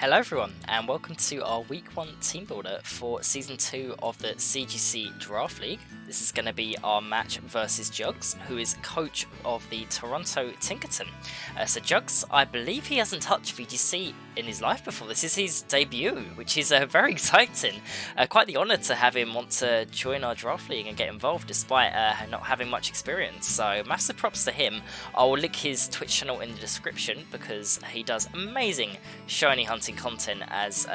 Hello everyone, and welcome to our Week 1 Team Builder for Season 2 of the CGC Draft League. This is going to be our match versus Juggz, who is coach of the Toronto Tinkaton. So Juggz, I believe he hasn't touched VGC in his life before. This is his debut, which is very exciting. Quite the honour to have him want to join our Draft League and get involved despite not having much experience. So massive props to him. I will link his Twitch channel in the description because he does amazing shiny hunting content as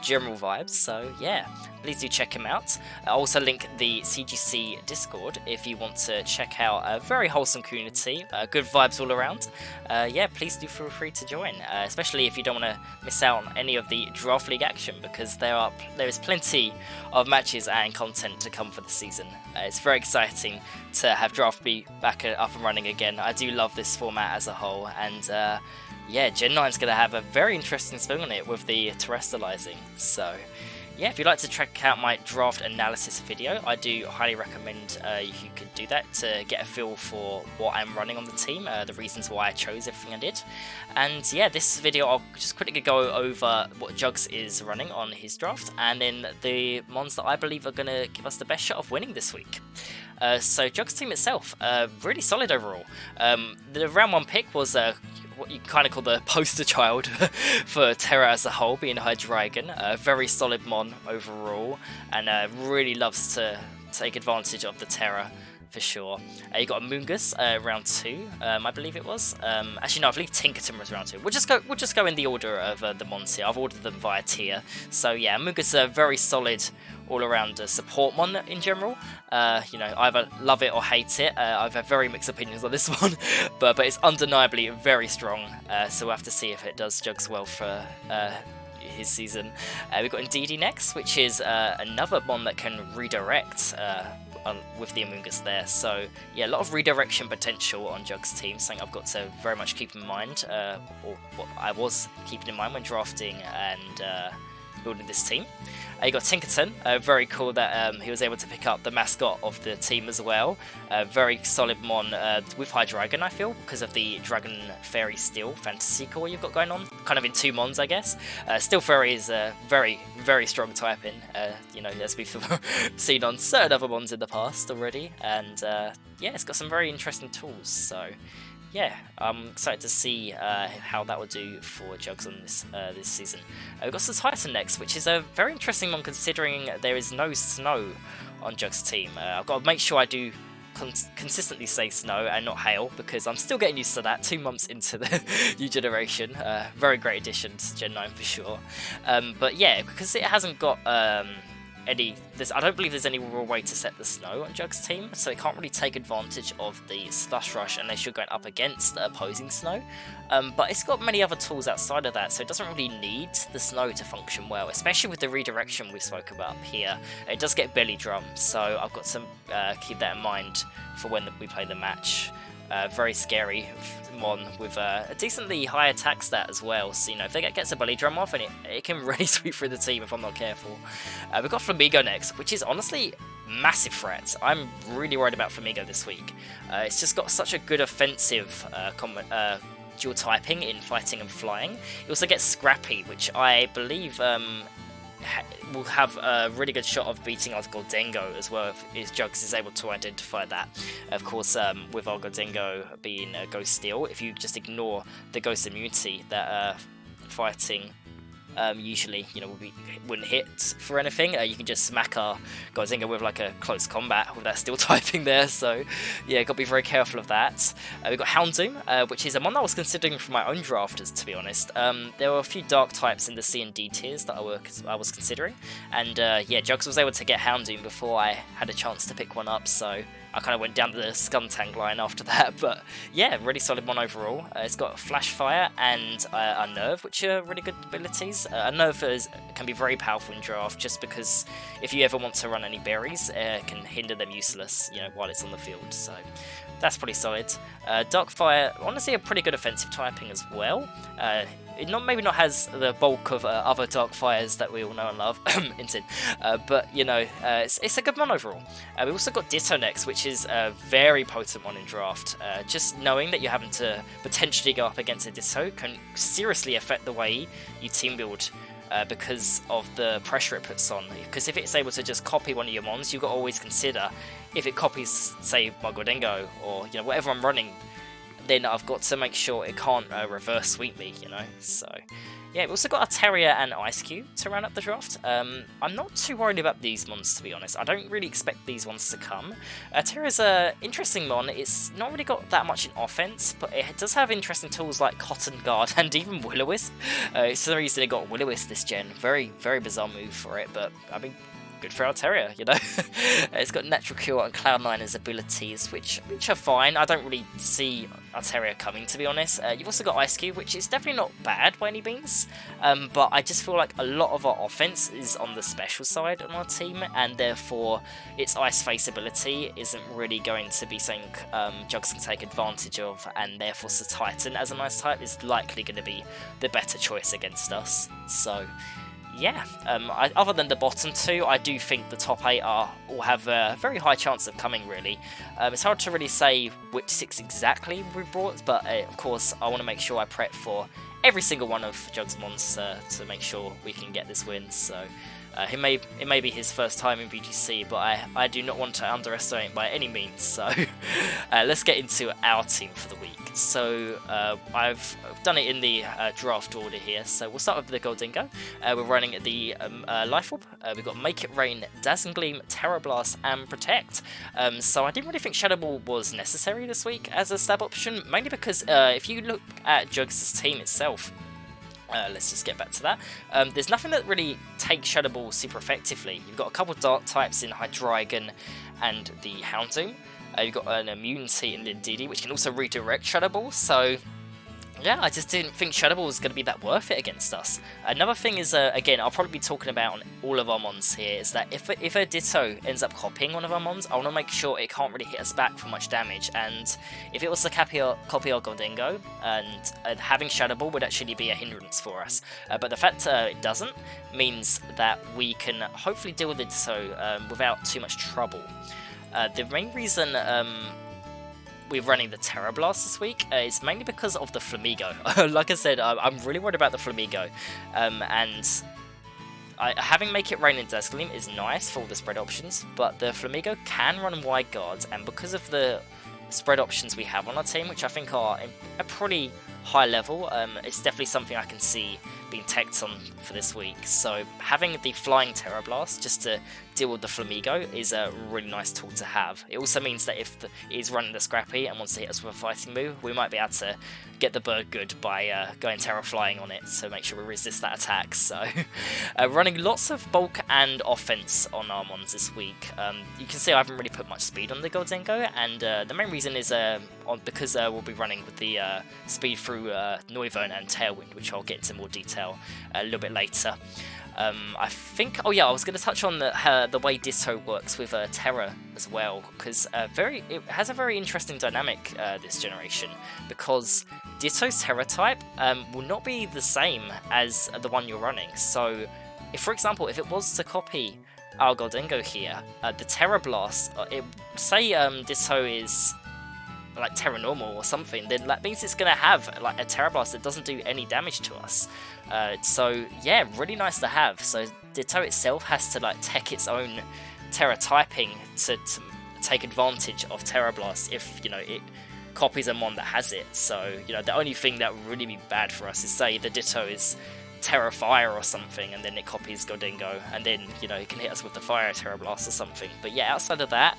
general vibes, so yeah, please do check him out. I'll also link the CGC Discord if you want to check out a very wholesome community, good vibes all around. Yeah, please do feel free to join, especially if you don't want to miss out on any of the Draft League action, because there is plenty of matches and content to come for the season. It's very exciting to have Draft be back up and running again. I do love this format as a whole, and yeah, Gen 9's going to have a very interesting spin on it with the terrestrializing. So yeah, if you'd like to check out my draft analysis video, I do highly recommend you could do that to get a feel for what I'm running on the team, the reasons why I chose everything I did. And yeah, this video I'll just quickly go over what Juggz is running on his draft, and then the mons that I believe are going to give us the best shot of winning this week. So Juggz team itself, really solid overall. The round 1 pick was what you kind of call the poster child for Terra as a whole, being Hydreigon. A very solid mon overall, and really loves to take advantage of the Terra for sure. You got a Moongus round 2, I believe it was. Actually no, I believe Tinkaton was round 2. We'll just go in the order of the mons here. I've ordered them via tier. So yeah, Moongus is a very solid all-around support mon in general. You know, either love it or hate it. I've had very mixed opinions on this one, but it's undeniably very strong. So we'll have to see if it does Juggz well for his season. We've got Indeedee next, which is another mon that can redirect with the Amoongus there. So yeah, a lot of redirection potential on Juggz team, something I've got to very much keep in mind, or what I was keeping in mind when drafting and building this team. You got Tinkaton, very cool that he was able to pick up the mascot of the team as well. Very solid mon with Hydreigon, I feel, because of the Dragon Fairy Steel fantasy core you've got going on. Kind of in 2 mons, I guess. Steel Fairy is a very, very strong typing, you know, as we've seen on certain other mons in the past already. And yeah, it's got some very interesting tools, so yeah, I'm excited to see how that will do for Juggz on this season. We've got Titan next, which is a very interesting one considering there is no snow on Juggz team. I've got to make sure I do consistently say snow and not hail, because I'm still getting used to that 2 months into the new generation. Very great addition to Gen 9 for sure. But yeah, because it hasn't got I don't believe there's any real way to set the snow on Juggz team, so it can't really take advantage of the slush rush unless you're going up against the opposing snow. But it's got many other tools outside of that, so it doesn't really need the snow to function well, especially with the redirection we spoke about here. It does get belly drum, so I've got to keep that in mind for when we play the match. Very scary mon with a decently high attack stat as well, so you know, if they gets a belly drum off, and it can really sweep through the team if I'm not careful. We've got Flamigo next, which is honestly massive threat. I'm really worried about Flamigo this week. It's just got such a good offensive dual typing in fighting and flying. It also gets Scrappy, which I believe will have a really good shot of beating our Goldengo as well, if Juggz is able to identify that. Of course, with our Goldengo being a Ghost Steel, if you just ignore the Ghost immunity that fighting usually, you know, wouldn't hit for anything, you can just smack our Goldengo with like a close combat with that steel typing there, so yeah, got to be very careful of that. We've got Houndoom, which is a mon that I was considering for my own drafters, to be honest. There were a few dark types in the C and D tiers that I was considering, and yeah, Juggz was able to get Houndoom before I had a chance to pick one up, so I kind of went down the Skuntank line after that, but yeah, really solid one overall. It's got Flash Fire and Unnerve, which are really good abilities. Unnerve can be very powerful in draft, just because if you ever want to run any berries, it can hinder them useless, you know, while it's on the field, so that's pretty solid. Darkfire, honestly a pretty good offensive typing as well. it maybe not has the bulk of other Dark Fires that we all know and love, but you know, it's a good one overall. We also got Ditto next, which is a very potent one in draft. Just knowing that you're having to potentially go up against a Ditto can seriously affect the way you team build. Because of the pressure it puts on. Because if it's able to just copy one of your mons, you've got to always consider if it copies, say, my Gordingo or you know whatever I'm running, then I've got to make sure it can't reverse sweep me, you know. So yeah, we've also got a Terrier and Ice Cube to round up the draft. I'm not too worried about these mons, to be honest. I don't really expect these ones to come. Terrier's an interesting mon. It's not really got that much in offense, but it does have interesting tools like Cotton Guard and even Will-O-Wisp. It's the reason it got Will-O-Wisp this gen. Very, very bizarre move for it, but I mean, good for our Terrier, you know. It's got Natural Cure and Cloud9 as abilities, which are fine. I don't really see our Terrier coming, to be honest. You've also got Ice Cube, which is definitely not bad by any means, but I just feel like a lot of our offense is on the special side on our team, and therefore its Ice Face ability isn't really going to be something Juggz can take advantage of, and therefore Sir Titan as an Ice type is likely going to be the better choice against us. So yeah, other than the bottom two, I do think the top 8 all have a very high chance of coming, really. It's hard to really say which 6 exactly we've brought, but of course I want to make sure I prep for every single one of Juggz mons to make sure we can get this win. So it may be his first time in VGC, but I do not want to underestimate by any means. So let's get into our team for the week. So I've done it in the draft order here. So we'll start with the Gordingo. We're running the Life Orb. We've got Make It Rain, Dazzling Gleam, Terror Blast, and Protect. So I didn't really think Shadow Ball was necessary this week as a stab option, mainly because if you look at Juggz' team itself, let's just get back to that. There's nothing that really takes Shadow Ball super effectively. You've got a couple of dark types in Hydreigon and the Houndoom. You've got an immunity in Lindidi, which can also redirect Shadow Ball, so yeah, I just didn't think Shadow Ball was going to be that worth it against us. Another thing is, again, I'll probably be talking about on all of our mons here, is that if a Ditto ends up copying one of our mons, I want to make sure it can't really hit us back for much damage, and if it was to copy our Gordingo, and having Shadow Ball would actually be a hindrance for us. But the fact it doesn't means that we can hopefully deal with the Ditto without too much trouble. The main reason we're running the Terror Blast this week is mainly because of the Flamigo. Like I said, I'm really worried about the Flamigo, and having Make It Rain and Dazzling Gleam is nice for all the spread options, but the Flamigo can run wide guards, and because of the spread options we have on our team, which I think are a pretty high level, it's definitely something I can see being teched on for this week. So having the Flying Terror Blast just to deal with the Flamigo is a really nice tool to have. It also means that if he's running the Scrappy and wants to hit us with a fighting move, we might be able to get the bird good by going Terror Flying on it, so make sure we resist that attack. So running lots of bulk and offense on our mons this week. You can see I haven't really put much speed on the Gordingo, and the main reason is because we'll be running with the speed through Noivern and Tailwind, which I'll get into more detail a little bit later. I think, oh yeah, I was going to touch on the way Ditto works with Terra as well, because it has a very interesting dynamic this generation, because Ditto's Terra type will not be the same as the one you're running. So, for example, if it was to copy our Gordingo here, the Terra Blast, say Ditto is like Terra Normal or something, then that means it's going to have like a Terra Blast that doesn't do any damage to us. So yeah, really nice to have. So Ditto itself has to like tech its own Terra typing to take advantage of Terra Blast if, you know, it copies a mon that has it. So, you know, the only thing that would really be bad for us is, say the Ditto is Terra Fire or something, and then it copies Gordingo, and then, you know, it can hit us with the Fire Terra Blast or something. But yeah, outside of that,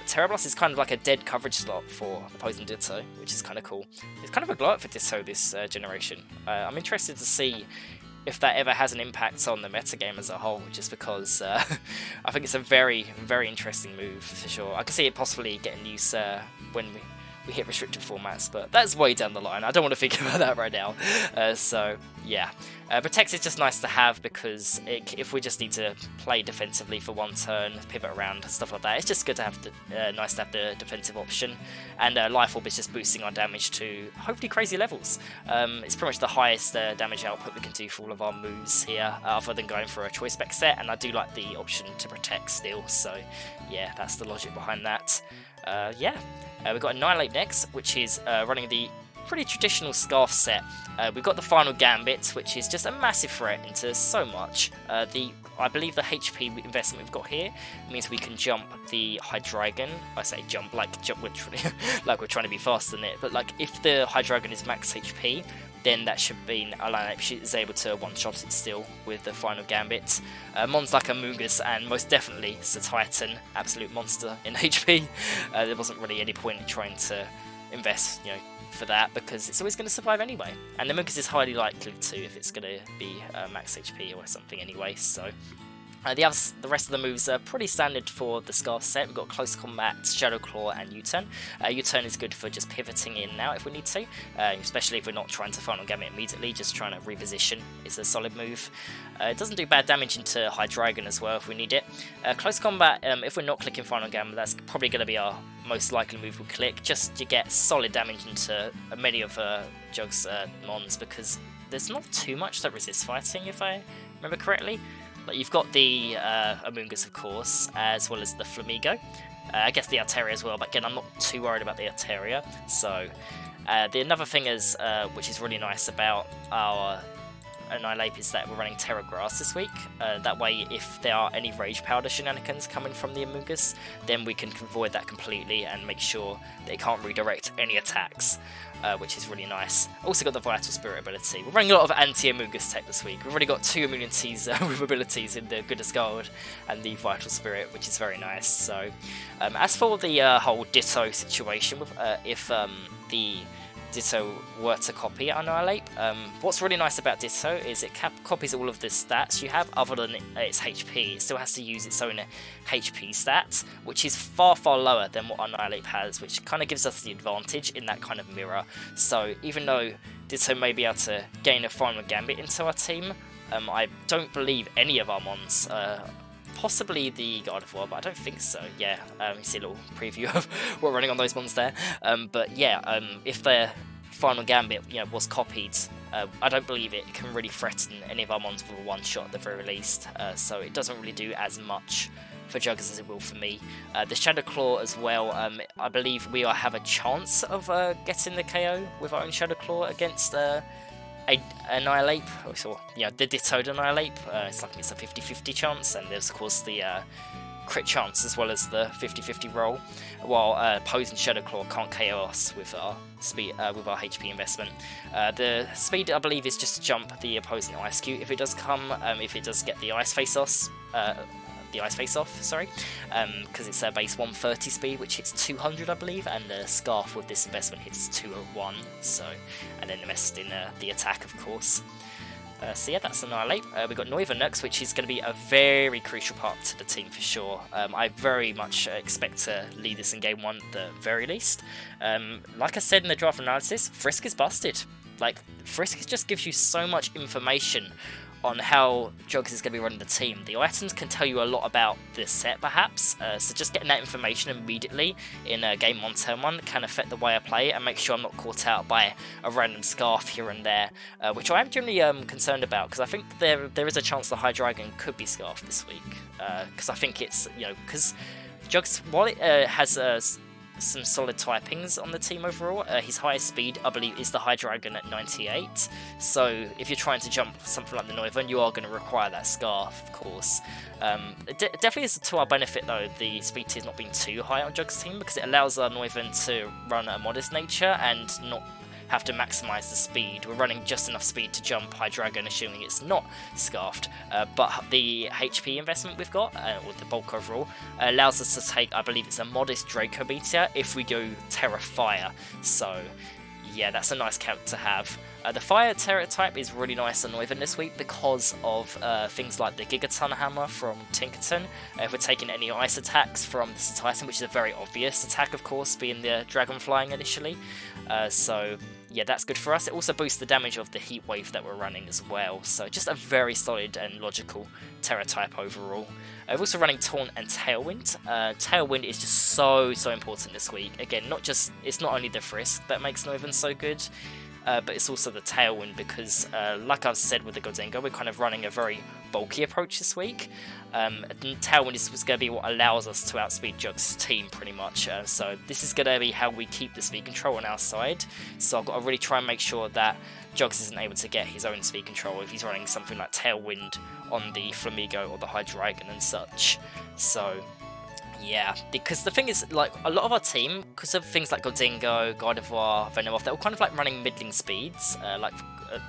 Terra Blast is kind of like a dead coverage slot for opposing Ditto, which is kind of cool. It's kind of a glow up for Ditto this generation. I'm interested to see if that ever has an impact on the metagame as a whole, just because I think it's a very, very interesting move for sure. I can see it possibly getting used when we hit restricted formats, but that's way down the line. I don't want to think about that right now. So yeah. Protect is just nice to have because if we just need to play defensively for one turn, pivot around, stuff like that, it's just good to have nice to have the defensive option. And Life Orb is just boosting our damage to hopefully crazy levels. It's pretty much the highest damage output we can do for all of our moves here, other than going for a choice spec set. And I do like the option to protect still, so yeah, that's the logic behind that. We've got Annihilate next, which is running the pretty traditional Scarf set. We've got the Final Gambit, which is just a massive threat into so much. I believe the HP investment we've got here means we can jump the Hydreigon. I say jump like like we're trying to be faster than it, but like if the Hydreigon is max HP, then that should mean Alainape is able to one-shot it still with the Final Gambit. Mons like Amoonguss and most definitely Titan, absolute monster in HP. There wasn't really any point in trying to invest, for that, because it's always going to survive anyway. And Amoonguss is highly likely to if it's going to be max HP or something anyway, so... the rest of the moves are pretty standard for the Scarf set. We've got Close Combat, Shadow Claw, and U-Turn. U-Turn is good for just pivoting in and out if we need to, especially if we're not trying to Final Gambit immediately, just trying to reposition is a solid move. It doesn't do bad damage into Hydreigon as well if we need it. Close Combat, if we're not clicking Final Gambit, that's probably going to be our most likely move we'll click, just to get solid damage into many of Juggz mons, because there's not too much that resists fighting, if I remember correctly. Like you've got the Amoonguss, of course, as well as the Flamigo. I guess the Altaria as well, but again, I'm not too worried about the Altaria. So, another thing is, which is really nice about our Annihilate is that we're running Terra Grass this week. That way, if there are any Rage Powder shenanigans coming from the Amoonguss, then we can avoid that completely and make sure they can't redirect any attacks, which is really nice. Also got the Vital Spirit ability. We're running a lot of anti-Amoonguss tech this week. We've already got 2 immunities with abilities in the Goodness Guard and the Vital Spirit, which is very nice. So, as for the whole Ditto situation, if the Ditto were to copy Annihilate, what's really nice about Ditto is it copies all of the stats you have other than its HP. It still has to use its own HP stats, which is far lower than what Annihilate has, which kind of gives us the advantage in that kind of mirror. So even though Ditto may be able to gain a Final Gambit into our team, I don't believe any of our mons, possibly the God of War, but I don't think so. Yeah, you see a little preview of what we're running on those ones there. But yeah, if their Final Gambit, was copied, I don't believe it can really threaten any of our mons with a one-shot at the very least. So it doesn't really do as much for Juggz as it will for me. The Shadow Claw as well, I believe we have a chance of getting the KO with our own Shadow Claw against Annihilate, so the Dittoed Annihilate. It's like it's a 50-50 chance, and there's of course the crit chance as well as the 50-50 roll, while opposing Shadow Claw can't KO us with our speed, with our HP investment. The speed, I believe, is just to jump the opposing Ice Cube if it does come, if it does get the Ice Face off, because it's a base 130 speed, which hits 200, I believe, and the Scarf with this investment hits 201, so, and then the rest in the attack, of course. So yeah, that's Annihilate. We've got Noiva next, which is going to be a very crucial part to the team for sure. I very much expect to lead this in game 1 at the very least. Like I said in the draft analysis, Frisk is busted. Like, Frisk just gives you so much information on how Juggz is going to be running the team. The items can tell you a lot about the set, perhaps, so just getting that information immediately in game 1, turn 1 can affect the way I play and make sure I'm not caught out by a random Scarf here and there, which I am generally concerned about, because I think there is a chance the Hydreigon could be Scarf this week, because I think it's, because Juggz, while it has some solid typings on the team overall, his highest speed, I believe, is the Hydreigon at 98, so if you're trying to jump something like the Noiva, you are going to require that Scarf, of course. It definitely is to our benefit, though, the speed tier is not being too high on Juggz' team, because it allows our Noiva to run a modest nature and not have to maximise the speed. We're running just enough speed to jump Hydreigon, assuming it's not Scarfed, but the HP investment we've got, or the bulk overall, allows us to take, I believe it's a modest Draco Meteor if we go Terra Fire, so yeah, that's a nice count to have. The Fire Terra type is really nice on Noiva this week because of things like the Gigaton Hammer from Tinkaton. If we're taking any ice attacks from the Titan, which is a very obvious attack, of course, being the Dragon flying initially. So yeah, that's good for us. It also boosts the damage of the Heat Wave that we're running as well, so just a very solid and logical Terra type overall. We're also running Taunt and Tailwind. Tailwind is just so important this week. Again, it's not only the Frisk that makes Noivern so good, but it's also the Tailwind because, like I've said with the Gholdengo, we're kind of running a very bulky approach this week. Tailwind is going to be what allows us to outspeed Juggz' team pretty much, so this is going to be how we keep the speed control on our side. So I've got to really try and make sure that Juggz isn't able to get his own speed control if he's running something like Tailwind on the Flamigo or the Hydreigon and such. So yeah, because the thing is, like, a lot of our team, because of things like Gholdengo, Gardevoir, Venomoth, they're all kind of like running middling speeds.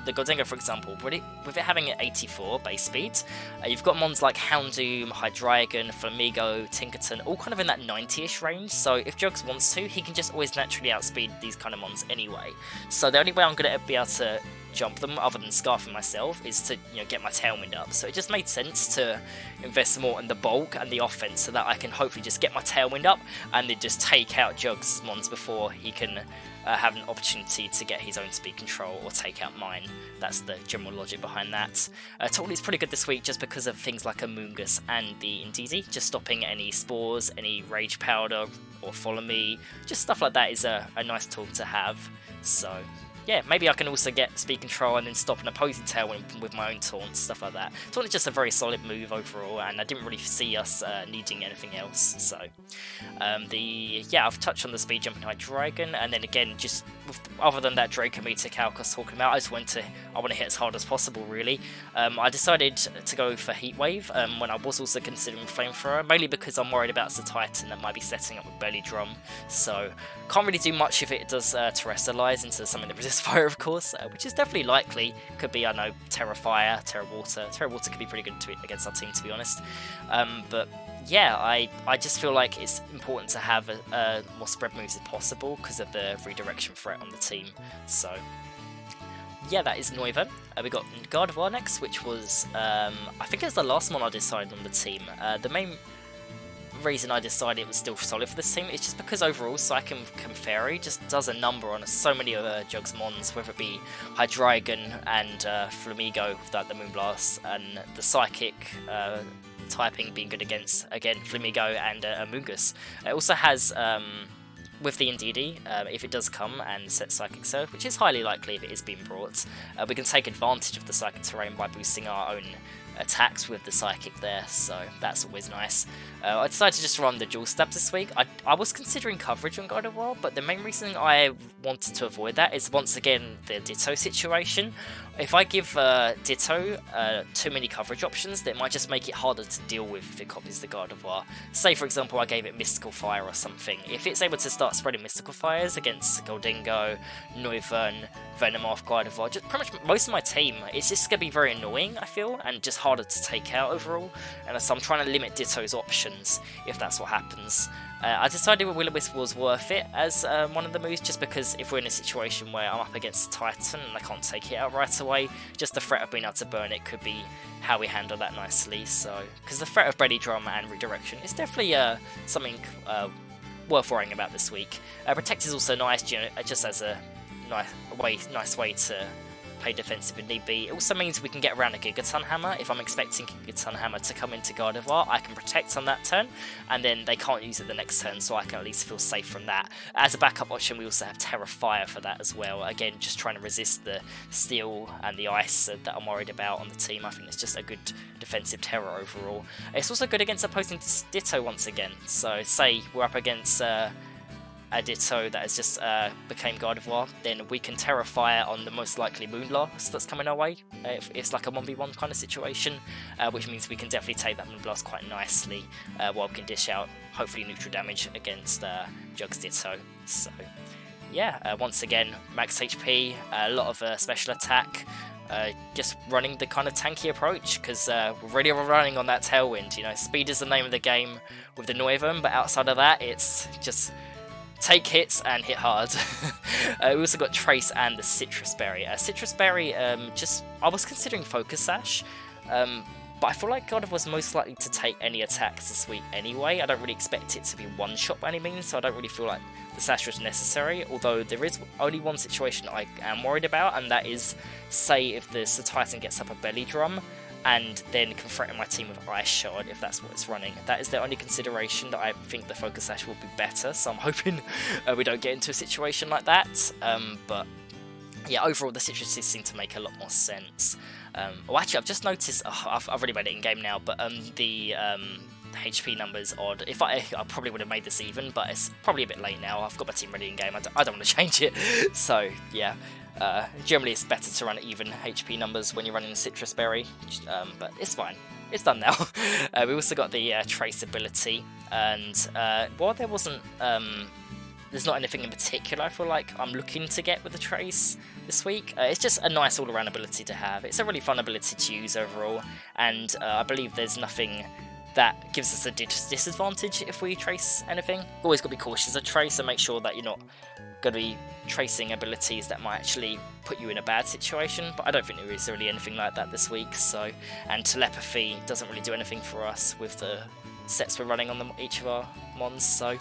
The Gholdengo, for example, with it having an 84 base speed, you've got mons like Houndoom, Hydreigon, Flamigo, Tinkaton, all kind of in that 90-ish range. So if Juggz wants to, he can just always naturally outspeed these kind of mons anyway. So the only way I'm going to be able to jump them, other than scarfing myself, is to get my Tailwind up. So it just made sense to invest more in the bulk and the offense so that I can hopefully just get my Tailwind up and then just take out Juggz' mons before he can have an opportunity to get his own speed control or take out mine. That's the general logic behind that. Totally is pretty good this week just because of things like Amoonguss and the Indeedee, just stopping any spores, any Rage Powder or Follow Me, just stuff like that is a nice tool to have. So yeah, maybe I can also get speed control and then stop an opposing Tailwind with my own Taunt, stuff like that. Taunt is just a very solid move overall, and I didn't really see us needing anything else. So, I've touched on the speed jumping Hydreigon, and then again, just other than that Dracometer calc I was talking about, I want to hit as hard as possible, really. I decided to go for Heat Wave when I was also considering Flamethrower, mainly because I'm worried about the Titan that might be setting up with Belly Drum. So, can't really do much if it does Terrestrialize into something that resists fire, of course, which is definitely likely. Could be, I know, Terra Fire, Terra Water. Terra Water could be pretty good against our team, to be honest. But yeah, I just feel like it's important to have more spread moves as possible because of the redirection threat on the team. So yeah, that is Noivern. We got Gardevoir next, which was, I think it was the last one I decided on the team. The main reason I decided it was still solid for this team is just because overall Psychic Fairy just does a number on so many of Juggz mons, whether it be Hydreigon and Flamigo with the Moonblast, and the Psychic typing being good against, again, Flamigo and Amoonguss. It also has, with the Indeedee, if it does come and set Psychic Surge, which is highly likely if it is being brought, we can take advantage of the Psychic terrain by boosting our own attacks with the Psychic there, so that's always nice. I decided to just run the dual stabs this week. I was considering coverage on Gardevoir, but the main reason I wanted to avoid that is once again the Ditto situation. If I give Ditto too many coverage options, that might just make it harder to deal with if it copies the Gardevoir. Say for example I gave it Mystical Fire or something. If it's able to start spreading Mystical Fires against Gholdengo, Noivern, Venomoth, Gardevoir, just pretty much most of my team, it's just going to be very annoying, I feel, and just harder to take out overall. And so I'm trying to limit Ditto's options if that's what happens. I decided Will-O-Wisp was worth it as one of the moves, just because if we're in a situation where I'm up against Titan and I can't take it out right away, just the threat of being able to burn it could be how we handle that nicely. So, because the threat of Belly Drum and Redirection is definitely something worth worrying about this week. Protect is also nice, just as a nice way to play defensive if need be. It also means we can get around a Gigaton Hammer. If I'm expecting Gigaton Hammer to come into Gardevoir, I can protect on that turn, and then they can't use it the next turn, so I can at least feel safe from that. As a backup option, we also have Terra Fire for that as well. Again, just trying to resist the Steel and the Ice that I'm worried about on the team. I think it's just a good defensive Terra overall. It's also good against opposing Ditto once again. So say we're up against a Ditto that has just became Gardevoir, then we can Terra Fire on the most likely Moonblast that's coming our way. If it's like a 1v1 kind of situation, which means we can definitely take that Moonblast quite nicely while we can dish out hopefully neutral damage against Juggz Ditto. So yeah, once again, max HP, a lot of special attack, just running the kind of tanky approach, because we're already running on that Tailwind. Speed is the name of the game with the Noivern, but outside of that, it's just take hits and hit hard. We also got Trace and the Citrus Berry. Citrus Berry, I was considering Focus Sash, but I feel like God was most likely to take any attacks this week anyway. I don't really expect it to be one shot by any means, so I don't really feel like the Sasha is necessary, although there is only one situation I am worried about, and that is, say, if the Titan gets up a belly drum, and then can threaten my team with Ice Shard if that's what it's running. That is the only consideration that I think the Focus Sash will be better, so I'm hoping we don't get into a situation like that. But yeah, overall the situations seem to make a lot more sense. Oh, actually, I've just noticed, I've already made it in game now, but the HP number's odd. If I probably would have made this even, but it's probably a bit late now. I've got my team ready in game. I don't want to change it. So yeah, generally it's better to run even HP numbers when you're running Citrus Berry, but it's fine. It's done now. We also got the Trace ability, and while there wasn't, there's not anything in particular I feel like I'm looking to get with the Trace this week. It's just a nice all-around ability to have. It's a really fun ability to use overall, and I believe there's nothing that gives us a disadvantage if we trace anything. Always got to be cautious of trace and make sure that you're not going to be tracing abilities that might actually put you in a bad situation, but I don't think there is really anything like that this week. So, and telepathy doesn't really do anything for us with the sets we're running on each of our mons, so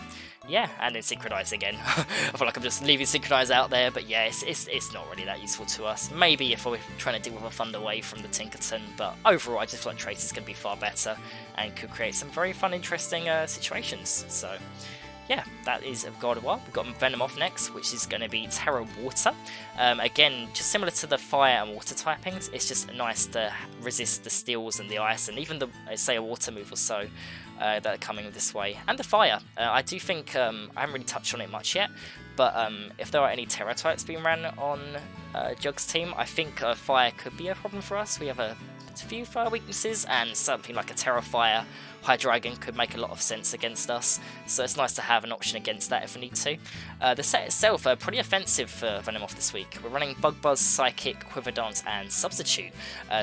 yeah, and then Synchronize again. I feel like I'm just leaving Synchronize out there, but yeah, it's not really that useful to us. Maybe if we're trying to deal with a Thunder Wave from the Tinkaton, but overall I just feel like Trace is going to be far better and could create some very fun, interesting situations. So yeah, that is of God of War. We've got Venomoth next, which is going to be Terra Water. Again, just similar to the fire and water typings, it's just nice to resist the steels and the ice, and even the, say, a water move or so that are coming this way. And the fire. I do think, I haven't really touched on it much yet, but if there are any Terra types being ran on Juggz team, I think fire could be a problem for us. We have a few fire weaknesses, and something like a Terra Fire Hydreigon could make a lot of sense against us, so it's nice to have an option against that if we need to. The set itself, pretty offensive for Venomoth this week. We're running Bug Buzz, Psychic, Quiver Dance, and Substitute.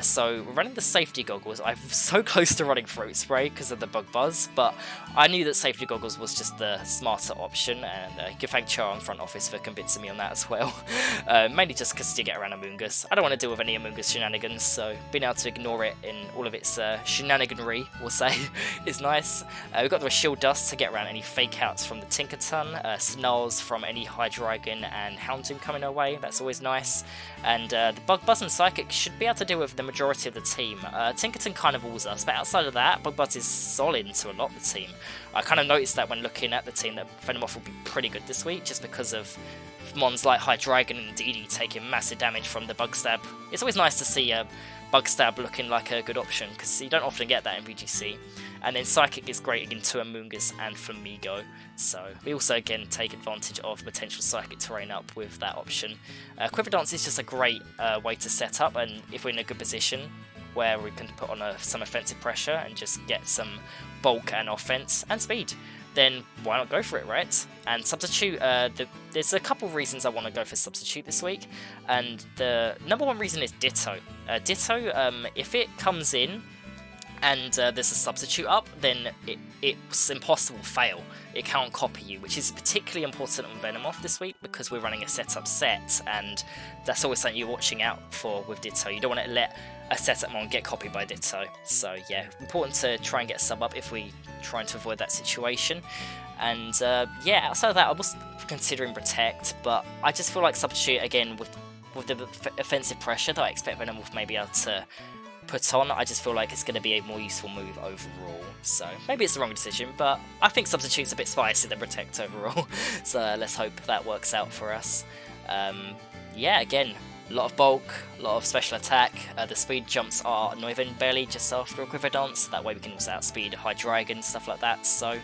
So we're running the Safety Goggles. I'm so close to running Throat Spray because of the Bug Buzz, but I knew that Safety Goggles was just the smarter option, and you can thank Char on front office for convincing me on that as well. Mainly just because you get around Amoonguss. I don't want to deal with any Amoonguss shenanigans, so being able to ignore it in all of its shenaniganry, we'll say, is nice. We've got the Shield Dust to get around any fake outs from the Tinkaton, Snarls from any Hydreigon and Houndoom coming our way, that's always nice. And the Bug Buzz and Psychic should be able to deal with the majority of the team. Tinkaton kind of walls us, but outside of that, Bug Buzz is solid to a lot of the team. I kind of noticed that when looking at the team that Venomoth will be pretty good this week, just because of mons like Hydreigon and DD taking massive damage from the Bug Stab. It's always nice to see a Bug Stab looking like a good option, because you don't often get that in VGC. And then Psychic is great against Amoonguss and Flamigo, so we also again take advantage of potential Psychic terrain up with that option. Quiver Dance is just a great way to set up, and if we're in a good position where we can put on some offensive pressure and just get some bulk and offense and speed, then why not go for it, right? And Substitute, there's a couple of reasons I want to go for Substitute this week, and the number one reason is Ditto. Ditto, if it comes in and there's a Substitute up, then it's impossible fail. It can't copy you, which is particularly important on Venomoth this week because we're running a setup set, and that's always something you're watching out for with Ditto. You don't want to let a setup mon get copied by Ditto. So yeah, important to try and get a sub up if we trying to avoid that situation. And yeah, outside of that, I was considering Protect, but I just feel like Substitute again with the offensive pressure that I expect Venomoth may be able to put on. I just feel like it's going to be a more useful move overall. So maybe it's the wrong decision, but I think Substitute's a bit spicier than Protect overall. So let's hope that works out for us. Yeah, again, a lot of bulk, a lot of special attack. The speed jumps are not even barely just after a Quiver Dance. That way we can also outspeed Hydreigon, stuff like that. So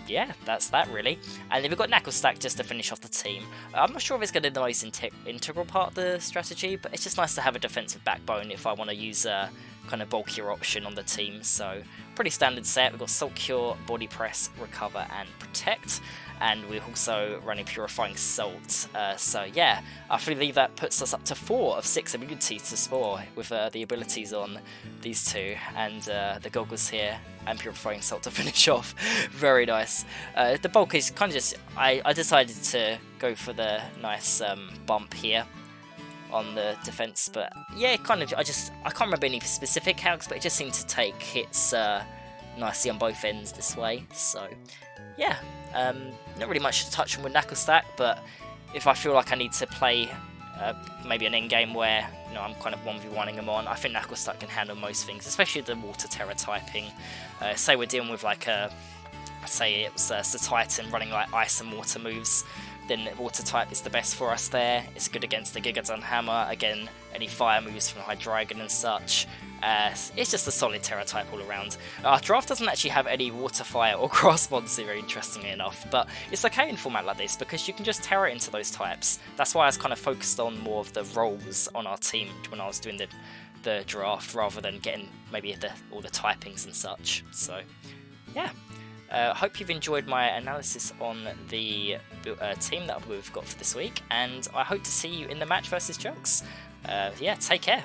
yeah, that's that really. And then we've got Knuckle Stack just to finish off the team. I'm not sure if it's going to be the most integral part of the strategy, but it's just nice to have a defensive backbone if I want to use a kind of bulkier option on the team. So pretty standard set. We've got Salt Cure, Body Press, Recover, and Protect. And we're also running Purifying Salt. So yeah, I believe that puts us up to 4 of 6 immunities to Spore with the abilities on these two, and the Goggles here and Purifying Salt to finish off. Very nice. The bulk is kind of just, I decided to go for the nice bump here. on the defense. But yeah, kind of, I can't remember any specific calcs, but it just seemed to take hits nicely on both ends this way. So yeah, not really much to touch on with Knuckle Stack, but if I feel like I need to play maybe an end game where I'm kind of 1v1ing them on, I think Knuckle Stack can handle most things, especially the Water Terror typing. Say we're dealing with like say it was Sir Titan running like ice and water moves, then water type is the best for us there. It's good against the Gigaton Hammer, again any fire moves from Hydreigon and such. It's just a solid Terra type all around. Our draft doesn't actually have any water, fire or grass monster, very interestingly enough, but it's okay in a format like this because you can just Terra into those types. That's why I was kind of focused on more of the roles on our team when I was doing the draft, rather than getting maybe all the typings and such. So yeah. Hope you've enjoyed my analysis on the team that we've got for this week, and I hope to see you in the match versus Juggz. Yeah, take care.